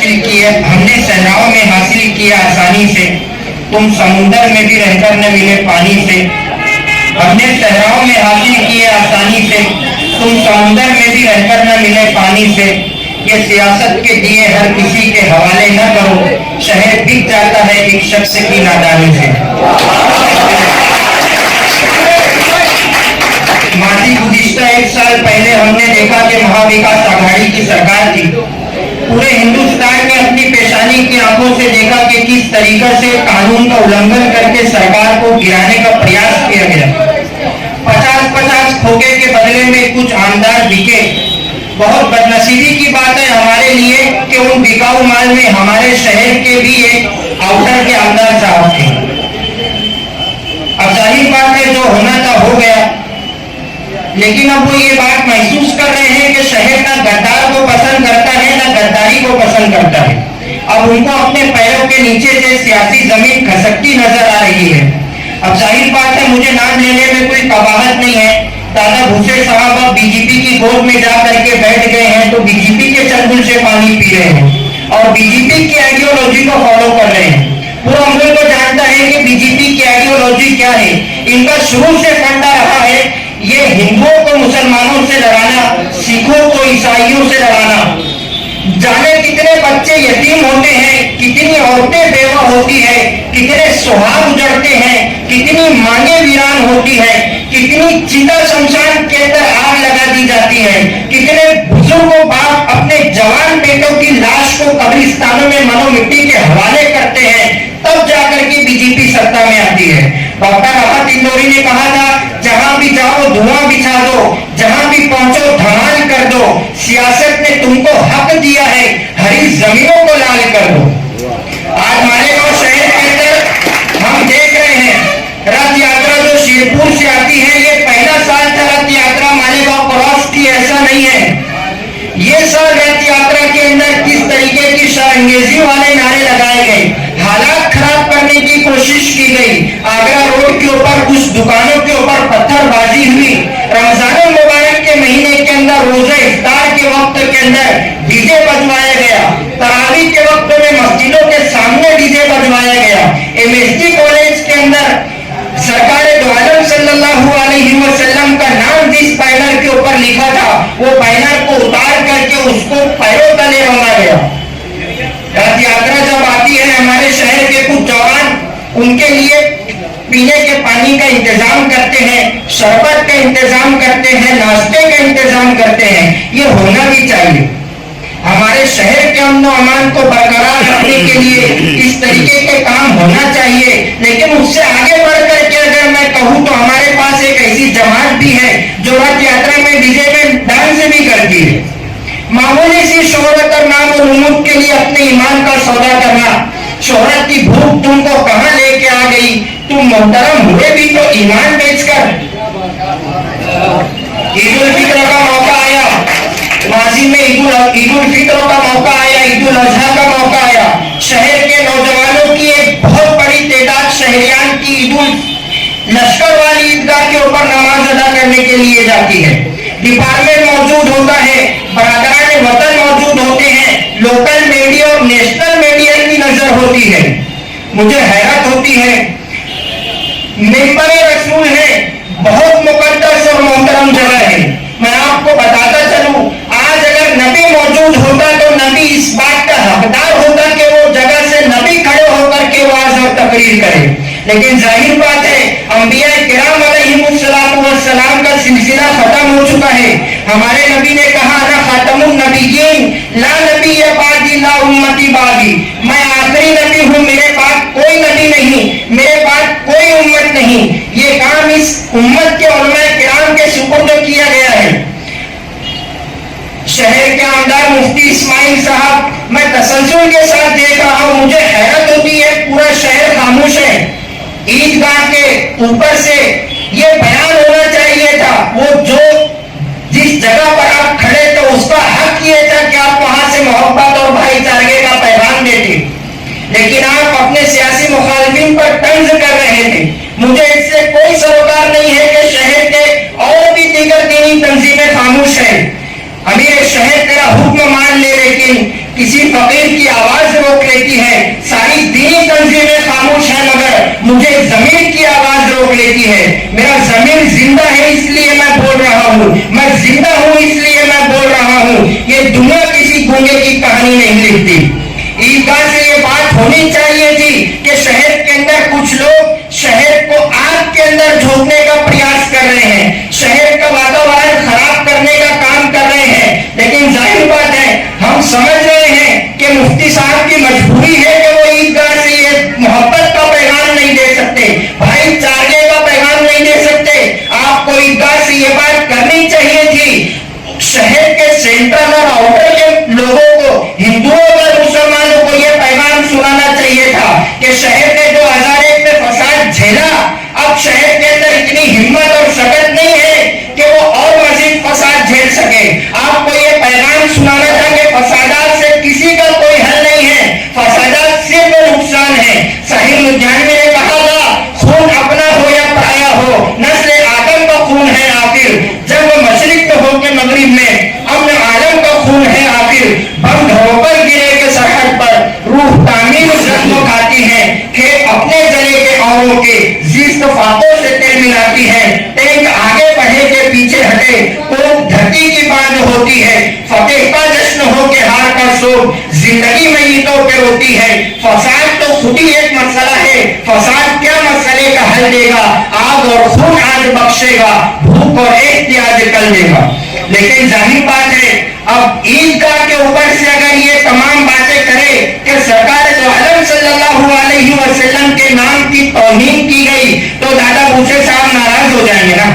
हासिल किए, हमने सहराओं में हासिल किया आसानी से, तुम समुंदर में भी रहकर न मिले पानी से। हमने सहराओं में हासिल किए आसानी से, तुम समुंदर में भी रहकर न मिले पानी से। ये सियासत के दिए हर किसी के हवाले न करो, शहर बिक जाता है एक शख्स की नादानी से। माजी गुज़िश्ता एक साल पहले हमने देखा कि महाविकास आघाड़ी की सरकार थी। पूरे हिंदुस्तान ने अपनी पेशानी की आंखों से देखा कि किस तरीके से कानून का उल्लंघन करके सरकार को गिराने का प्रयास किया गया। 50-50 खोखे के बदले में कुछ आमदार बिके। बहुत बदनसीबी की बात है हमारे लिए कि उन बिकाऊ माल में हमारे शहर के भी एक आउटर के आमदार साहब थे। अब जाहिर बात है जो होना था हो गया, लेकिन अब वो ये बात महसूस कर रहे हैं कि शहर ना गद्दार को पसंद करता है ना गद्दारी को पसंद करता है। अब उनको अपने पैरों के नीचे से सियासी जमीन खसकती नजर आ रही है। अब जाहिर बात है मुझे नाम लेने में कोई कबाहत नहीं है। दादा भूसे साहब अब बीजेपी की गोद में जा करके बैठ गए हैं तो बीजेपी के चंगुल से पानी पी रहे हैं और बीजेपी की आइडियोलॉजी को फॉलो कर रहे हैं। पूरा हम लोग को जानता है कि बीजेपी की आइडियोलॉजी क्या है। इनका शुरू से फंडा रहा है ये हिंदुओं को मुसलमानों से लड़ाना, सिखों को ईसाइयों से लड़ाना। जाने कितने बच्चे यतीम होते हैं, कितनी औरतें बेवा होती है, कितने सुहाग उजड़ते हैं, कितनी मांगे वीरान होती है, कितनी चिता शमशान के अंदर आग लगा दी जाती है, कितने बुजुर्गों बाप अपने जवान बेटों की लाश को कब्रिस्तानों में मनो मिट्टी के हवाले करते हैं, तब जाकर के बीजेपी सत्ता में आती है। डॉक्टर राहत इंदौरी ने कहा था जहां भी जाओ धुआं बिछा दो, जहां भी पहुंचो धमाल कर दो। सियासत ने तुमको हक दिया है, हरी जमीनों को लाल कर दो। आज मालेगांव शहर के अंदर हम देख रहे हैं रथ यात्रा जो शिरपुर से आती है, ये पहला साल था रथ यात्रा मालेगांव क्रॉस की, ऐसा नहीं है। ये साल रथ यात्रा के अंदर किस तरीके की शरंगेजी वाले नारे लगाए गए, हालात खराब करने की कोशिश की गई। आगरा रोड के ऊपर कुछ दुकानों के ऊपर पत्थरबाजी हुई। रमजान मुबारक के महीने के अंदर रोजा इफ्तार के वक्त के अंदर डीजे बजवाया गया। तरावी के वक्त में मस्जिदों के सामने डीजे बजवाया गया। एमएसडी कॉलेज के अंदर सरकारे दो आलम सल्लल्लाहु अलैहि वसल्लम का नाम जिस बैनर के ऊपर लिखा था, वो बैनर को उतार करके उसको पैरों तले रंगा गया। रथ यात्रा जब आती है हमारे शहर के कुछ जवान उनके लिए पीने के पानी का इंतजाम करते हैं, शरबत का इंतजाम करते हैं, नाश्ते का इंतजाम करते हैं। ये होना भी चाहिए। हमारे शहर के अमन अमान को बरकरार रखने के लिए इस तरीके के काम होना चाहिए। लेकिन उससे आगे बढ़ करके अगर मैं कहूँ तो हमारे पास एक ऐसी जमात भी है जो रथ यात्रा में डीजे में डांस भी करती है। मामूली सी शोहरत और नाम और उम्मत के लिए अपने ईमान का सौदा करना। शोहरत की भूख तुमको कहां लेके आ गई, तुम मोहतरम हुए भी तो ईमान बेचकर। ईद उल फित्र का मौका आया, माजी में ईद उल फित्र का मौका आया, ईद उल अजहा का मौका आया। शहर के नौजवानों की एक बहुत बड़ी तादाद शहरियान की ईद उल लश्कर वाली ईदगाह के ऊपर नमाज अदा करने के लिए जाती है। डिपार्टमेंट मौजूद होता है, बरादरान वतन मौजूद होते हैं, लोकल मीडिया और नेशनल मीडिया की नजर होती है। मुझे हैरत होती है, मिंबर रसूल है, बहुत मुकद्दस और मोहतरम जगह है। मैं आपको बताता चलूं, आज अगर नबी मौजूद होता तो नबी इस बात का हकदार होता कि वो जगह से नबी खड़े होकर के वाज और तकरीर करे। लेकिन जाहिर बात है अंबिया किराम अलैहिमुस्सलातु वस्सलाम का सिलसिला खत्म हो चुका है। हमारे नबी ने कहा ना खातमुन नबिय्यीन ला नबिय्य बादी ला उम्मती बादी, मैं आखिरी नबी हूँ, मेरे बाद कोई नबी नहीं, मेरे बाद कोई उम्मत नहीं। ये काम इस उम्मत के उलमाए किराम के सुपुर्द किया गया है। शहर के आमदार मुफ्ती इस्माइल साहब, मैं तसल्जुल के साथ देख रहा हूँ, मुझे हैरत होती है, पूरा शहर खामोश है। ईदगाह के ऊपर से ये बयान होना चाहिए था, वो जो जिस जगह पर आप खड़े थे उसका हक ये था कि आप वहां से मोहब्बत और भाईचारे का पैगाम देते, लेकिन आप अपने सियासी मुखालिफिन पर तंज कर रहे थे। मुझे इससे कोई सरोकार नहीं है कि शहर के और भी दीगर दीनी तंजीमें खामोश है। अमीर शहर तेरा हुक्म मान ले, लेकिन किसी फकीर की आवाज रोक लेती है, सारी दीनी तंजीमें खामोश है मगर मुझे जमीर की आवाज रोक लेती है। मेरा जमीर जिंदा है इसलिए मैं बोल रहा हूँ, मैं जिंदा हूँ इसलिए मैं बोल रहा हूँ। ये दुनिया किसी गूंगे की कहानी नहीं लिखती। ईदगाह से ये बात होनी चाहिए थी कि शहर के अंदर कुछ लोग शहर को आग के अंदर झोंकने का प्रयास कर रहे हैं, शहर का वातावरण खराब करने का काम कर रहे हैं। लेकिन जाहिर बात है, हम समझ रहे हैं कि मुफ्ती साहब की मजबूरी है कि वो ईदगाह से ये मोहब्बत का पैगाम नहीं दे सकते, भाईचारे का पैगाम नहीं दे सकते। आपको ईदगाह से ये बात करनी चाहिए थी। शहर के सेंट्रल और आउटर के लोगों को, हिंदुओं और मुसलमानों को यह पैगाम सुनाना चाहिए था कि शहर ने 2001 में फसाद झेला, अब शहर के अंदर इतनी हिम्मत और शकत नहीं है कि वो और मजीद फसाद झेल सके। आपको यह पैगाम सुनाना था कि फसादात से किसी का कोई हल नहीं है, फसादात सिर्फ नुकसान है। साहिब लुधियानवी ने कहा था, खून अपना हो या पराया हो, नस्ल आदम का खून है आखिर, जब वो मशरिक में हो के मगरिब में, अमन आलम का खून है आखिर। बम धरोपर गिरे के सरहद पर रूह तामीर जख्म खाती है, खेत अपने जले के औरों के जिस्त फाकों से तेल मिलाती है। टैंक आगे बढ़े के पीछे हटे, कोक धरती की बांध होती है। फतेह का जश्न हो के हार का शोक, जिंदगी मैयतों पे रोती है। फसाद तो खुद ही एक मसला है, फसाद क्या मसले का हल देगा? आग और खून आज बख्शेगा, भूख और एहतियाज कल देगा। लेकिन जाहिर बात है, अब ईदगाह के ऊपर से अगर ये तमाम बातें करे कि सरकार दो आलम सल्लल्लाहु अलैहि वसल्लम के नाम की तौहीन की गई, तो दादा भूसे साहब नाराज हो जाएंगे ना।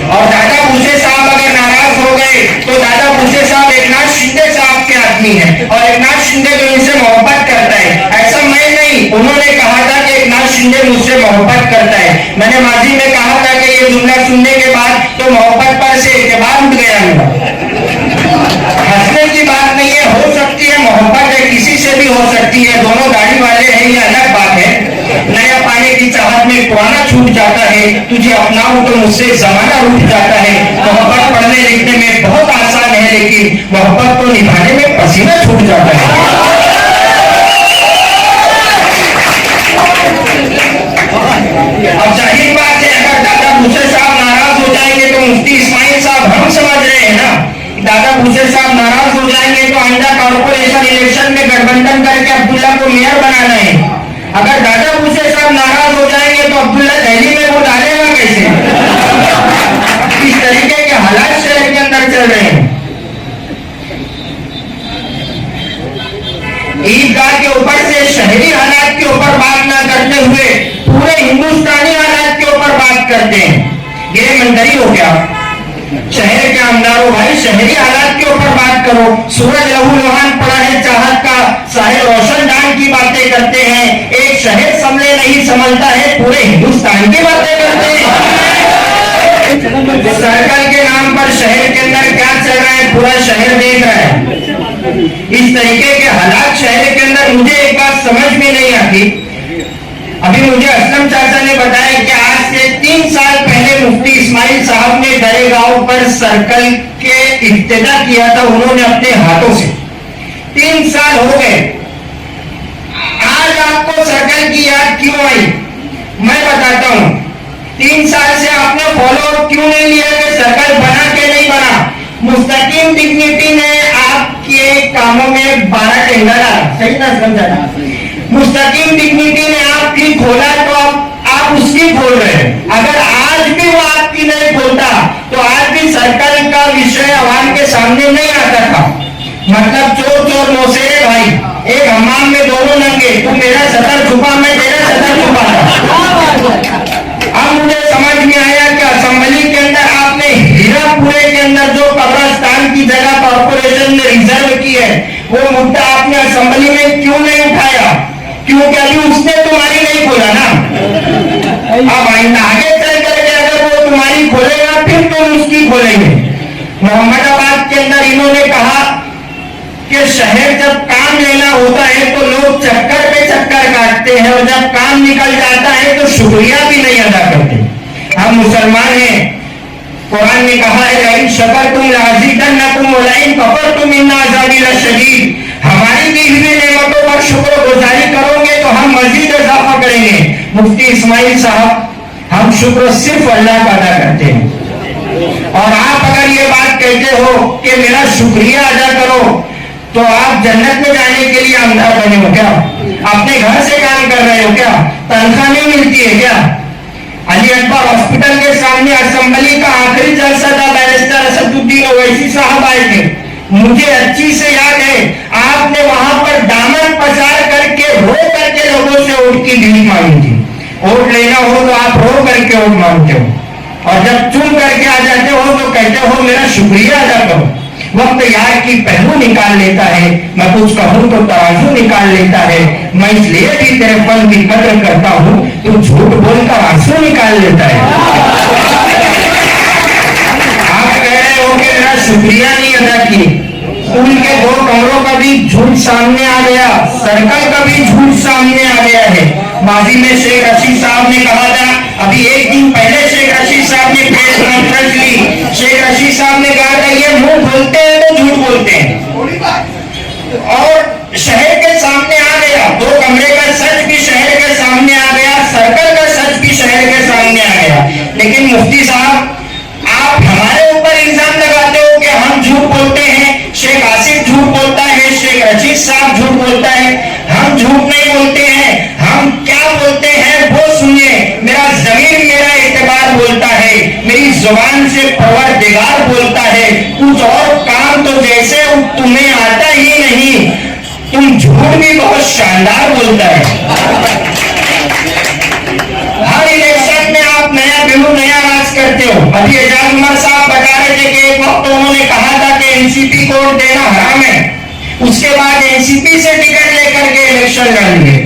और दादा भूसे साहब अगर नाराज हो गए तो दादा भूसे साहब एकनाथ शिंदे साहब के आदमी है, और एकनाथ शिंदे जो इनसे मोहब्बत करता है। ऐसा मैं नहीं, उन्होंने कहा था कि एकनाथ शिंदे मुझसे मोहब्बत करता है। मैंने माजी में कहा था कि ये जुमला सुनने के बाद तो मोहब्बत पर से एतबार उठ गया मेरा। हंसने की बात नहीं है, हो सकती है मोहब्बत है, किसी से भी हो सकती है, दोनों गाड़ी वाले हैं, ये अलग बात है। नया पाने की चाहत में पुराना छूट जाता है, तुझे अपनाऊं तो मुझसे जमाना रूठ जाता है। मोहब्बत पढ़ने लिखने में बहुत आसान है, लेकिन मोहब्बत को निभाने में पसीना छूट जाता है। अब जाहिर बात है, अगर दादा भूसे साहब नाराज हो जाएंगे तो मुफ्ती इस्माइल साहब, हम समझ रहे हैं ना, दादा भूसे साहब नाराज हो जाएंगे तो आइंदा कॉर्पोरेशन इलेक्शन में गठबंधन करके अब्दुल्ला को मेयर बनाना है। अगर दादा भूसे साहब नाराज हो जाएंगे तो अब्दुल्ला दिल्ली में वो डालेगा कैसे? इस तरीके के हालात शहर के अंदर चल रहे हैं। ईदगाह के ऊपर से शहरी हालात के ऊपर बात ना करते हुए पूरे हिंदुस्तानी हालात के ऊपर बात करते हैं, ये मंजरी हो गया। शहर के आमदारों भाई, शहरी हालात के ऊपर बात करो। सूरज लहू लुहान पड़ा है चाहत का, साहिल रोशनदान की बातें करते हैं। एक शहर संभले नहीं संभलता है, पूरे हिंदुस्तान की बातें करते हैं। सर्कल के नाम पर शहर के अंदर क्या चल रहा है पूरा शहर देख रहा है। इस तरीके के हालात शहर के अंदर, मुझे एक बात समझ में नहीं आती। अभी मुझे असलम चाचा ने बताया कि आज से 3 साल पहले मुफ्ती इस्माइल साहब ने दरेगांव पर सर्कल के इब्तिदा किया था, उन्होंने अपने हाथों से। 3 साल हो गए, आज आपको सर्कल की याद क्यों आई? मैं बताता हूँ। 3 साल से आपने फॉलो क्यों नहीं लिया कि सर्कल बना के नहीं बना? मुस्तकीम डिग्निटी ने आपके कामों में 12 टेंडर डाला, सही ना समझा? मुस्तकीम डिग्निटी ने आपकी खोला तो आप उसकी खोल रहे हैं। अगर आज भी वो आपकी नहीं खोलता तो आज भी सर्कल का विषय आवाम के सामने नहीं आता था। मतलब चोर चोर मोसेरे भाई, एक हमाम में दोनों नंगे, तू मेरा सतर छुपा, मैं तेरा सतर छुपा। अब मुझे समझ में आया कि असेंबली के अंदर आपने हीरापुरे के अंदर जो कब्रिस्तान की जगह कॉर्पोरेशन ने रिजर्व की है, वो मुद्दा आपने असेंबली में क्यों नहीं उठाया? क्योंकि अभी उसने तुम्हारी नहीं खोला ना। अब आगे चल करके अगर वो तुम्हारी खोलेगा फिर तुम उसकी खोलेंगे। मोहम्मदाबाद के अंदर इन्होंने कहा कि शहर जब काम लेना होता है तो लोग चक्कर पे चक्कर काटते हैं, और जब काम निकल जाता है तो शुक्रिया भी नहीं अदा करते। हम मुसलमान हैं, कुरान ने कहा है लइन शकरतुम लअज़ीदन्नकुम व लइन कफरतुम इन्न अज़ाबी लशदीद। हमारी दी हुई नेमतों पर शुक्रगुजारी करोगे तो हम मजीद इजाफा करेंगे। मुफ्ती इस्माइल साहब, हम शुक्र सिर्फ अल्लाह का अदा करते हैं, और आप अगर ये बात कहते हो कि मेरा शुक्रिया अदा करो, तो आप जन्नत में जाने के लिए आमदार बने हो क्या? अपने घर से काम कर रहे हो क्या? तनख्वाह नहीं मिलती है क्या? अली अकबर हॉस्पिटल के सामने असेंबली का आखिरी जलसा था, बैरिस्टर असदुद्दीन ओवैसी साहब आए थे। मुझे अच्छी से याद है, आपने वहां पर दामन पसार करके रो करके लोगों से वोट की भीख मांगी थी। वोट लेना हो तो आप रो करके वोट मांगते हो, और जब चुन करके आ जाते हो तो कहते हो मेरा शुक्रिया अदा करो। वक्त यार की पहलू निकाल लेता है, मैं कुछ कहूं तो तराजू निकाल लेता है। मैं इसलिए भी तेरे फन की कदर करता हूं, तू झूठ बोलकर आंसू निकाल लेता है। आप कह रहे हो कि मेरा शुक्रिया नहीं अदा किए। स्कूल के 2 कमरों का भी झूठ सामने आ गया, सर्कल का भी झूठ सामने आ गया है। माजी में शेख रशीद साहब ने कहा था, अभी एक दिन पहले शेख रशीद साहब ने प्रेस कॉन्फ्रेंस ली। शेख रशीद साहब ने कहा था ये मुंह बोलते हैं तो झूठ बोलते हैं, और शहर के सामने आ गया। 2 कमरे का सच भी शहर के सामने आ गया, सर्कल का सच भी शहर के सामने आ गया। लेकिन मुफ्ती साहब, आप हमारे ऊपर इल्जाम लगाते हो कि हम झूठ बोलते हैं। शेख आसिफ झूठ बोलता है, शेख रशीद साहब झूठ बोलता है, हम झूठ नहीं बोलते हैं। हम क्या बोलते हैं वो सुनिए। मेरा ज़मीर मेरा एतबार बोलता है, मेरी जुबान से परवरदिगार बोलता है। कुछ और काम तो जैसे तुम्हें आता ही नहीं, तुम झूठ भी बहुत शानदार बोलता है। हर इलेक्शन में आप नया बिल्लू नया राज करते हो। अभी एजाज उमर साहब बता रहे थे कि एक वक्त उन्होंने कहा था कि एनसीपी को वोट देना हराम है, उसके बाद एनसीपी से टिकट लेकर के इलेक्शन लड़ेंगे।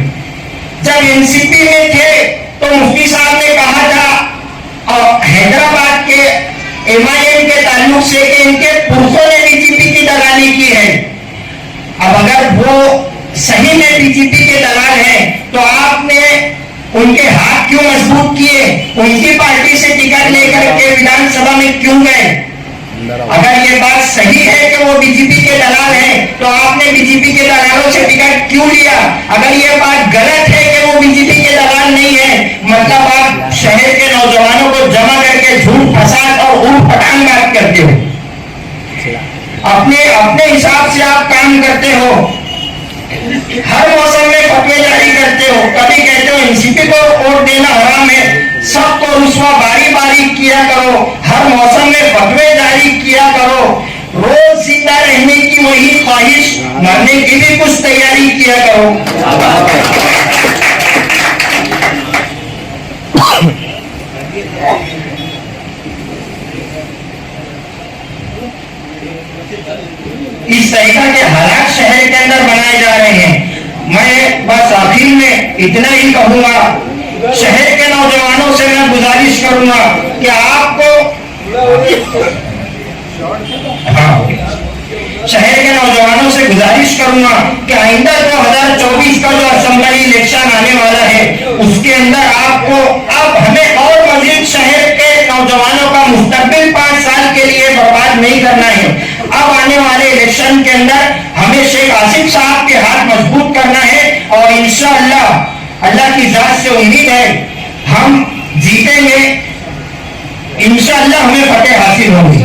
जब एनसीपी में थे तो मुफ्ती साहब ने कहा था और हैदराबाद के एमआईएम के ताल्लुक से कि इनके पुरखों ने बीजेपी की दलाली की है। अब अगर वो सही में बीजेपी के दलाल हैं तो आपने उनके हाथ क्यों मजबूत किए? उनकी पार्टी से टिकट लेकर के विधानसभा में क्यों गए? अगर ये बात सही है कि वो बीजेपी के दलाल हैं तो आपने बीजेपी के दलालों से टिकट क्यों लिया? अगर ये बात गलत है कि वो बीजेपी के दलाल नहीं है, मतलब आप शहर के नौजवानों को जमा करके झूठ फसाद और ऊट पटांग बात करते हो। अपने अपने हिसाब से आप काम करते हो, हर मौसम में फतवे जारी करते हो। कभी कहते हो एनसीपी को वोट देना हराम है, सबको रुस्वा बारी बारी किया करो, हर मौसम में फतवे जारी किया करो, रोज जिंदा रहने की वही ख्वाहिश, मरने की भी कुछ तैयारी किया करो। इस तरीका के हालात शहर के अंदर बनाए जा रहे हैं। मैं बस आखिर में इतना ही कहूंगा, शहर के नौजवानों से मैं गुजारिश करूंगा कि आपको शहर के नौजवानों से गुजारिश करूंगा कि आइंदा 2024 का जो असेंबली इलेक्शन आने वाला है उसके अंदर आपको अब हमें और मजीद शहर के नौजवानों का मुस्तकबिल 5 साल के लिए बर्बाद नहीं करना है। अब आने वाले इलेक्शन के अंदर हमें शेख आसिफ साहब के हाथ मजबूत करना है, और इंशाअल्लाह अल्लाह की जात से उम्मीद है हम जीतेंगे, इंशाअल्लाह हमें फतेह हासिल होगी।